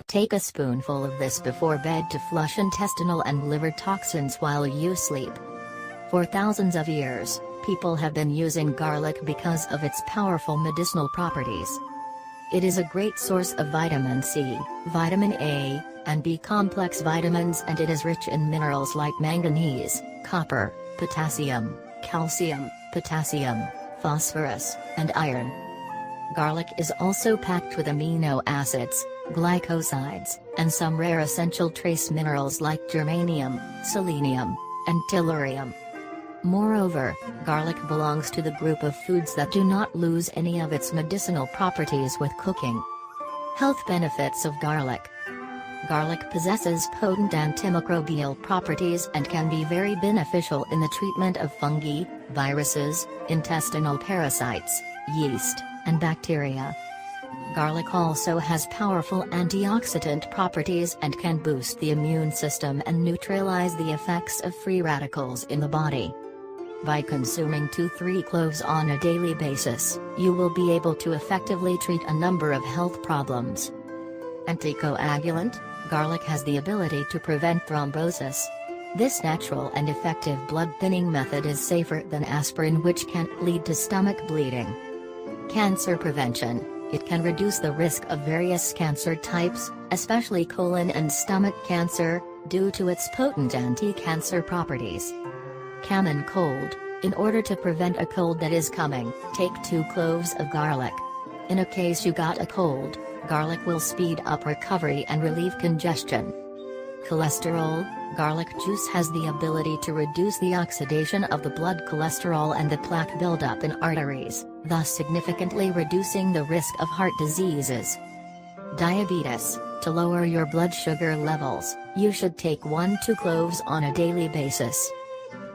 Take a spoonful of this before bed to flush intestinal and liver toxins while you sleep. For thousands of years, people have been using garlic because of its powerful medicinal properties. It is a great source of vitamin C, vitamin A, and B complex vitamins, and it is rich in minerals like manganese, copper, potassium, calcium, phosphorus, and iron. Garlic is also packed with amino acids, glycosides, and some rare essential trace minerals like germanium, selenium, and tellurium. Moreover, garlic belongs to the group of foods that do not lose any of its medicinal properties with cooking. Health benefits of garlic. Garlic possesses potent antimicrobial properties and can be very beneficial in the treatment of fungi, viruses, intestinal parasites, yeast, and bacteria. Garlic also has powerful antioxidant properties and can boost the immune system and neutralize the effects of free radicals in the body. By consuming 2-3 cloves on a daily basis, you will be able to effectively treat a number of health problems. Anticoagulant, garlic has the ability to prevent thrombosis. This natural and effective blood thinning method is safer than aspirin, which can lead to stomach bleeding. Cancer prevention. It can reduce the risk of various cancer types, especially colon and stomach cancer, due to its potent anti-cancer properties. Common cold. In order to prevent a cold that is coming, take 2 cloves of garlic. In a case you got a cold, garlic will speed up recovery and relieve congestion. Cholesterol. Garlic juice has the ability to reduce the oxidation of the blood cholesterol and the plaque buildup in arteries, thus significantly reducing the risk of heart diseases. Diabetes. To lower your blood sugar levels, you should take 1-2 cloves on a daily basis.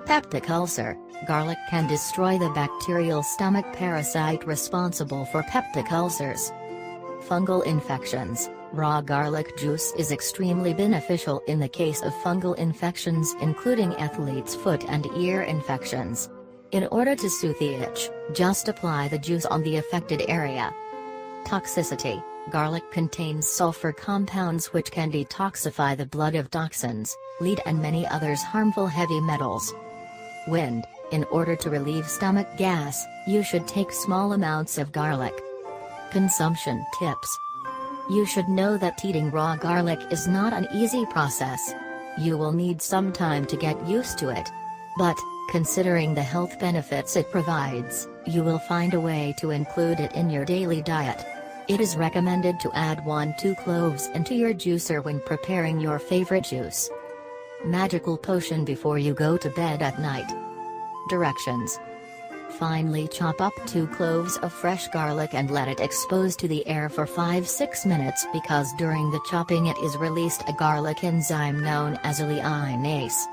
Peptic ulcer. Garlic can destroy the bacterial stomach parasite responsible for peptic ulcers. Fungal infections. Raw garlic juice is extremely beneficial in the case of fungal infections, including athlete's foot and ear infections. In order to soothe the itch, just apply the juice on the affected area. Toxicity. Garlic contains sulfur compounds which can detoxify the blood of toxins, lead, and many others harmful heavy metals. Wind. In order to relieve stomach gas, you should take small amounts of garlic. Consumption tips. You should know that eating raw garlic is not an easy process. You will need some time to get used to it. But, considering the health benefits it provides, you will find a way to include it in your daily diet. It is recommended to add 1-2 cloves into your juicer when preparing your favorite juice. Magical potion before you go to bed at night. Directions. Finely chop up 2 cloves of fresh garlic and let it expose to the air for 5-6 minutes, because during the chopping it is released a garlic enzyme known as aleinase.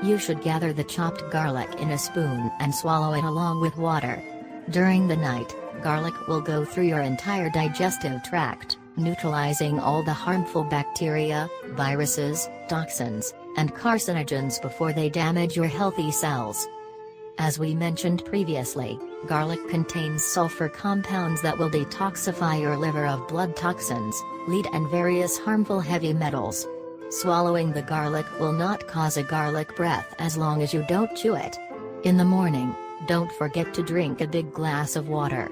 You should gather the chopped garlic in a spoon and swallow it along with water. During the night, garlic will go through your entire digestive tract, neutralizing all the harmful bacteria, viruses, toxins, and carcinogens before they damage your healthy cells. As we mentioned previously, garlic contains sulfur compounds that will detoxify your liver of blood toxins, lead, and various harmful heavy metals. Swallowing the garlic will not cause a garlic breath as long as you don't chew it. In the morning, don't forget to drink a big glass of water.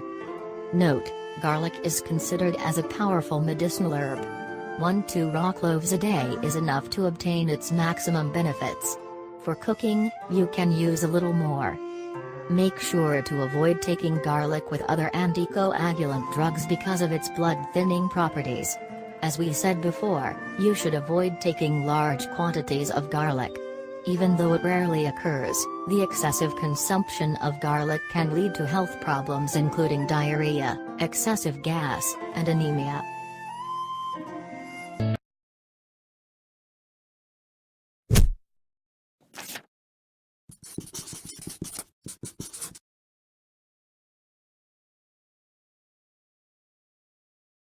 Note: garlic is considered as a powerful medicinal herb. 1-2 raw cloves a day is enough to obtain its maximum benefits. For cooking, you can use a little more. Make sure to avoid taking garlic with other anticoagulant drugs because of its blood-thinning properties. As we said before, you should avoid taking large quantities of garlic. Even though it rarely occurs, the excessive consumption of garlic can lead to health problems including diarrhea, excessive gas, and anemia.